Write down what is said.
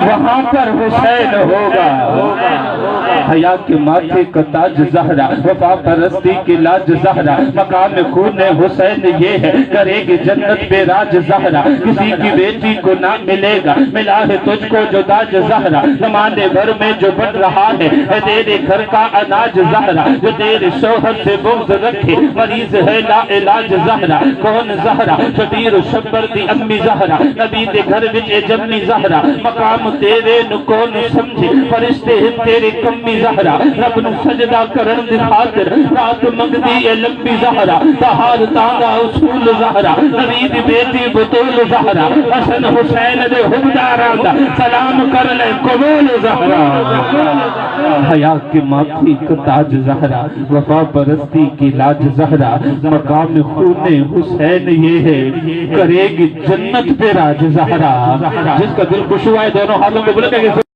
وہاں پر حسین ہوگا۔ حیا کے ماتھے کا تاج زہرا، وفا پرستی کی لاج زہرا، مقام خون حسین یہ ہے، کرے گی جنت پہ راج زہرا۔ کسی کی بیٹی کو نہ ملے گا، ملا ہے تجھ کو جو تاج زہرا۔ زمانے بھر میں جو بن رہا ہے تیرے گھر کا اناج زہرا، جو تیرے شوہر سے بغض رکھے مریض ہے لا علاج زہرا۔ کون زہرا؟ شبیر و شبر دی امی زہرا، نبی دے گھر وچ جمی زہرا۔ مقام تیرے نو کون سمجھے، فرشتے ہیں تیرے کمی زہرا۔ رب نو سجدہ کرن دی خاطر رات منگدی اے لمبی زہرا۔ تہار تانگا اصول زہرا، نبی دی بیٹی بطول زہرا۔ حسن حسین دے حکمداراں دا سلام کر لے قبول زہرا۔ حیا کے ماتھے کا تاج زہرا، وفا پرستی کی لاج زہرا، مقام خون حسین یہ ہے، کرے گی جنت پہ راج زہرا۔ جس کا دل خوش ہوا ہے دونوں ہاتھوں کو بلند کرے